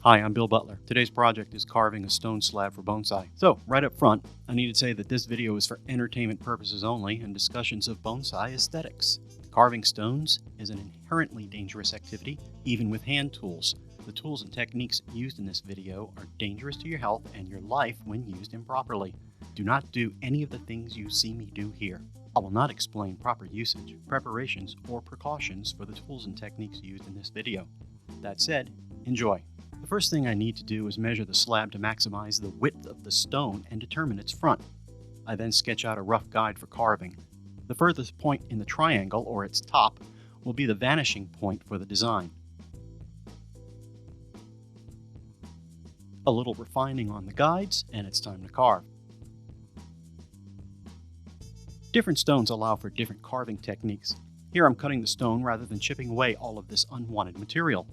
Hi, I'm Bill Butler. Today's project is carving a stone slab for bonsai. So, right up front, I need to say that this video is for entertainment purposes only and discussions of bonsai aesthetics. Carving stones is an inherently dangerous activity, even with hand tools. The tools and techniques used in this video are dangerous to your health and your life when used improperly. Do not do any of the things you see me do here. I will not explain proper usage, preparations, or precautions for the tools and techniques used in this video. That said, enjoy. The first thing I need to do is measure the slab to maximize the width of the stone and determine its front. I then sketch out a rough guide for carving. The furthest point in the triangle, or its top, will be the vanishing point for the design. A little refining on the guides, and it's time to carve. Different stones allow for different carving techniques. Here I'm cutting the stone rather than chipping away all of this unwanted material.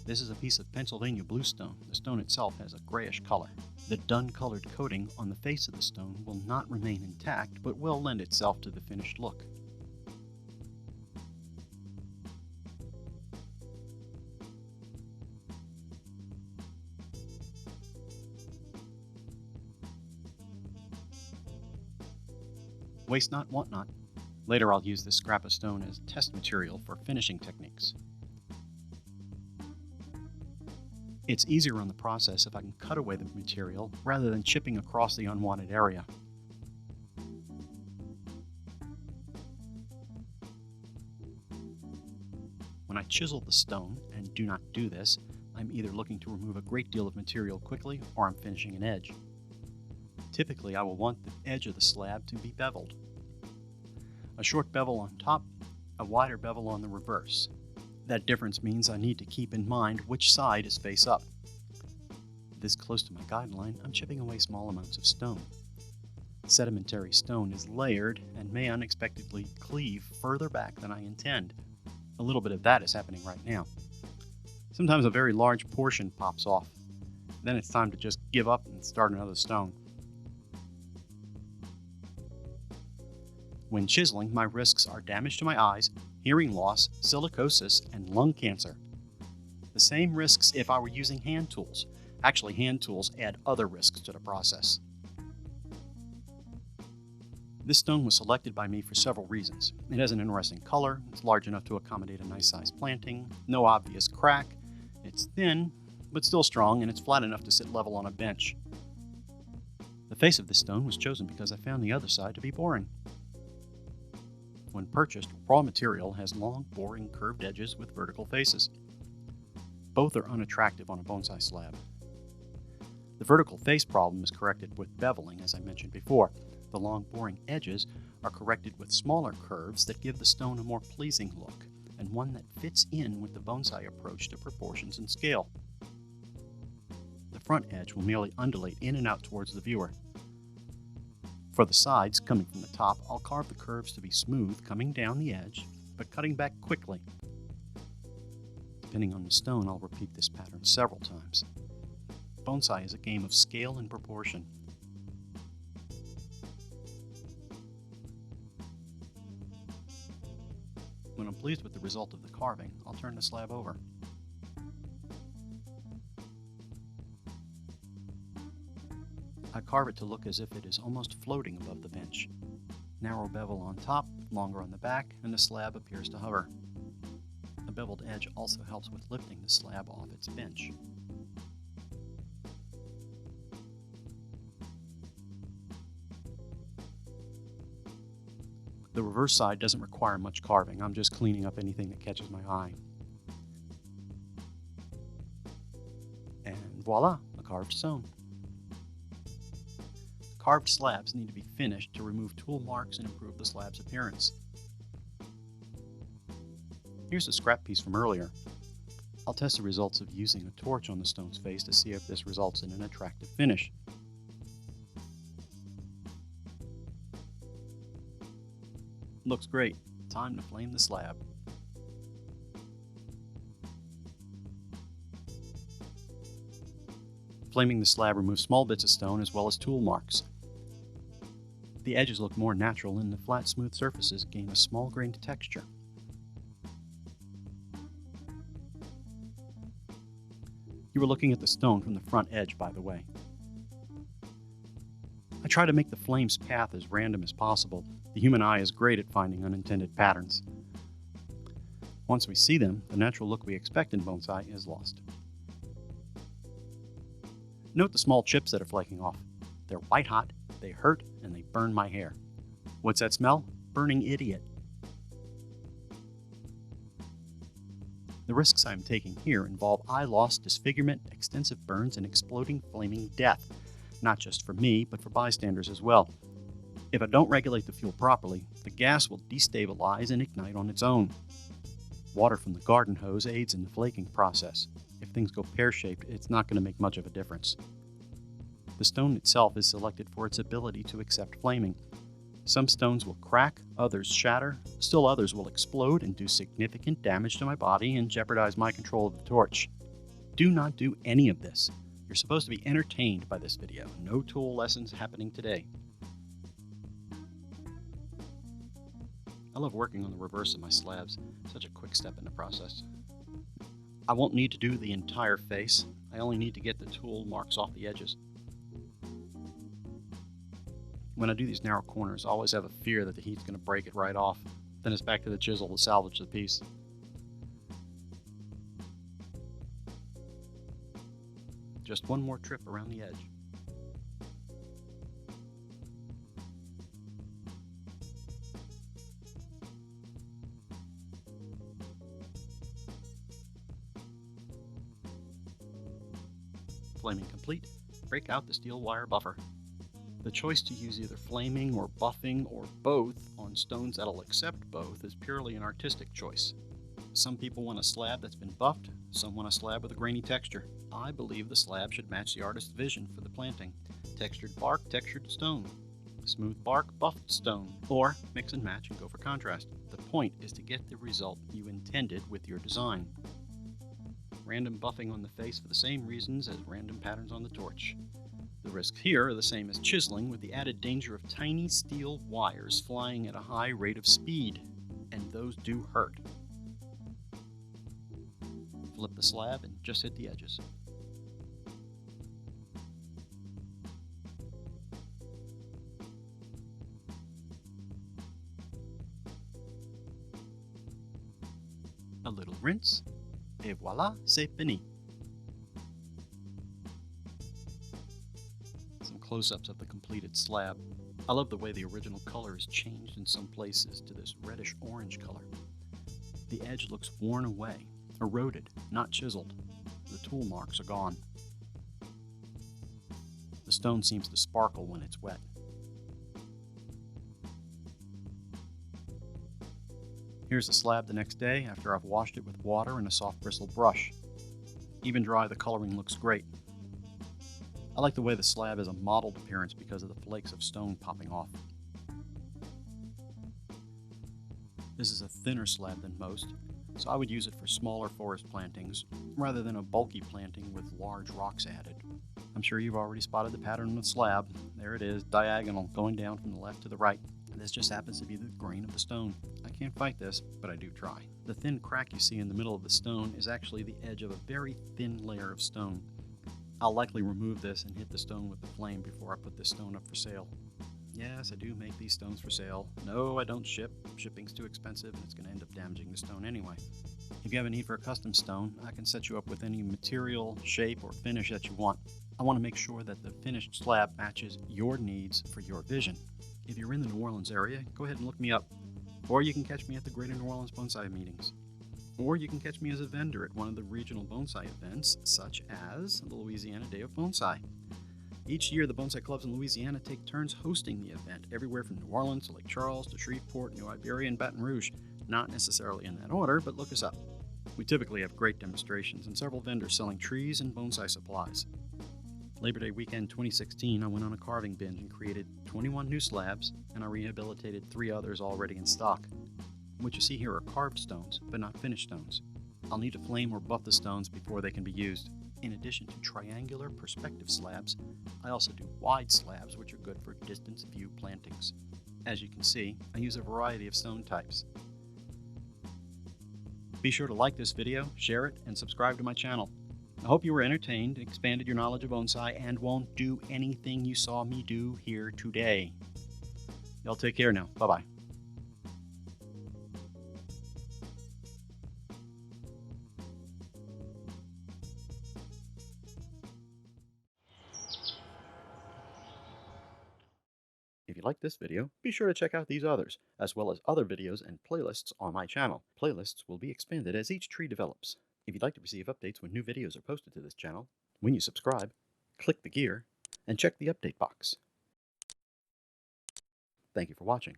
This is a piece of Pennsylvania bluestone. The stone itself has a grayish color. The dun-colored coating on the face of the stone will not remain intact, but will lend itself to the finished look. Waste not, want not. Later I'll use this scrap of stone as test material for finishing techniques. It's easier on the process if I can cut away the material rather than chipping across the unwanted area. When I chisel the stone, and do not do this, I'm either looking to remove a great deal of material quickly or I'm finishing an edge. Typically, I will want the edge of the slab to be beveled. A short bevel on top, a wider bevel on the reverse. That difference means I need to keep in mind which side is face up. This close to my guideline, I'm chipping away small amounts of stone. Sedimentary stone is layered and may unexpectedly cleave further back than I intend. A little bit of that is happening right now. Sometimes a very large portion pops off. Then it's time to just give up and start another stone. When chiseling, my risks are damage to my eyes, hearing loss, silicosis, and lung cancer. The same risks if I were using hand tools. Actually, hand tools add other risks to the process. This stone was selected by me for several reasons. It has an interesting color, it's large enough to accommodate a nice sized planting, no obvious crack, it's thin, but still strong, and it's flat enough to sit level on a bench. The face of this stone was chosen because I found the other side to be boring. When purchased, raw material has long, boring, curved edges with vertical faces. Both are unattractive on a bonsai slab. The vertical face problem is corrected with beveling, as I mentioned before. The long, boring edges are corrected with smaller curves that give the stone a more pleasing look, and one that fits in with the bonsai approach to proportions and scale. The front edge will merely undulate in and out towards the viewer. For the sides, coming from the top, I'll carve the curves to be smooth coming down the edge, but cutting back quickly. Depending on the stone, I'll repeat this pattern several times. Bonsai is a game of scale and proportion. When I'm pleased with the result of the carving, I'll turn the slab over. I carve it to look as if it is almost floating above the bench. Narrow bevel on top, longer on the back, and the slab appears to hover. A beveled edge also helps with lifting the slab off its bench. The reverse side doesn't require much carving. I'm just cleaning up anything that catches my eye. And voila, a carved stone. Carved slabs need to be finished to remove tool marks and improve the slab's appearance. Here's a scrap piece from earlier. I'll test the results of using a torch on the stone's face to see if this results in an attractive finish. Looks great. Time to flame the slab. Flaming the slab removes small bits of stone as well as tool marks. The edges look more natural and the flat, smooth surfaces gain a small grained texture. You were looking at the stone from the front edge, by the way. I try to make the flame's path as random as possible. The human eye is great at finding unintended patterns. Once we see them, the natural look we expect in bonsai is lost. Note the small chips that are flaking off. They're white hot, they hurt, and they burn my hair. What's that smell? Burning idiot. The risks I'm taking here involve eye loss, disfigurement, extensive burns, and exploding flaming death. Not just for me, but for bystanders as well. If I don't regulate the fuel properly, the gas will destabilize and ignite on its own. Water from the garden hose aids in the flaking process. If things go pear-shaped, it's not going to make much of a difference. The stone itself is selected for its ability to accept flaming. Some stones will crack, others shatter, still others will explode and do significant damage to my body and jeopardize my control of the torch. Do not do any of this. You're supposed to be entertained by this video. No tool lessons happening today. I love working on the reverse of my slabs. Such a quick step in the process. I won't need to do the entire face. I only need to get the tool marks off the edges. When I do these narrow corners, I always have a fear that the heat's going to break it right off. Then it's back to the chisel to salvage the piece. Just one more trip around the edge. Flaming complete. Break out the steel wire buffer. The choice to use either flaming or buffing or both on stones that'll accept both is purely an artistic choice. Some people want a slab that's been buffed, some want a slab with a grainy texture. I believe the slab should match the artist's vision for the planting. Textured bark, textured stone. Smooth bark, buffed stone. Or mix and match and go for contrast. The point is to get the result you intended with your design. Random buffing on the face for the same reasons as random patterns on the torch. The risks here are the same as chiseling, with the added danger of tiny steel wires flying at a high rate of speed, and those do hurt. Flip the slab and just hit the edges. A little rinse, et voila, c'est fini. Close-ups of the completed slab. I love the way the original color is changed in some places to this reddish-orange color. The edge looks worn away, eroded, not chiseled. The tool marks are gone. The stone seems to sparkle when it's wet. Here's the slab the next day after I've washed it with water and a soft bristle brush. Even dry, the coloring looks great. I like the way the slab has a mottled appearance because of the flakes of stone popping off. This is a thinner slab than most, so I would use it for smaller forest plantings, rather than a bulky planting with large rocks added. I'm sure you've already spotted the pattern on the slab. There it is, diagonal, going down from the left to the right. And this just happens to be the grain of the stone. I can't fight this, but I do try. The thin crack you see in the middle of the stone is actually the edge of a very thin layer of stone. I'll likely remove this and hit the stone with the flame before I put this stone up for sale. Yes, I do make these stones for sale. No, I don't ship. Shipping's too expensive and it's going to end up damaging the stone anyway. If you have a need for a custom stone, I can set you up with any material, shape, or finish that you want. I want to make sure that the finished slab matches your needs for your vision. If you're in the New Orleans area, go ahead and look me up. Or you can catch me at the Greater New Orleans Bonsai meetings. Or you can catch me as a vendor at one of the regional bonsai events, such as the Louisiana Day of Bonsai. Each year, the bonsai clubs in Louisiana take turns hosting the event, everywhere from New Orleans to Lake Charles to Shreveport, New Iberia, and Baton Rouge. Not necessarily in that order, but look us up. We typically have great demonstrations and several vendors selling trees and bonsai supplies. Labor Day weekend 2016, I went on a carving binge and created 21 new slabs, and I rehabilitated 3 others already in stock. What you see here are carved stones, but not finished stones. I'll need to flame or buff the stones before they can be used. In addition to triangular perspective slabs, I also do wide slabs, which are good for distance view plantings. As you can see, I use a variety of stone types. Be sure to like this video, share it, and subscribe to my channel. I hope you were entertained, expanded your knowledge of bonsai, and won't do anything you saw me do here today. Y'all take care now. Bye-bye. If you like this video, be sure to check out these others, as well as other videos and playlists on my channel. Playlists will be expanded as each tree develops. If you'd like to receive updates when new videos are posted to this channel, when you subscribe, click the gear, and check the update box. Thank you for watching.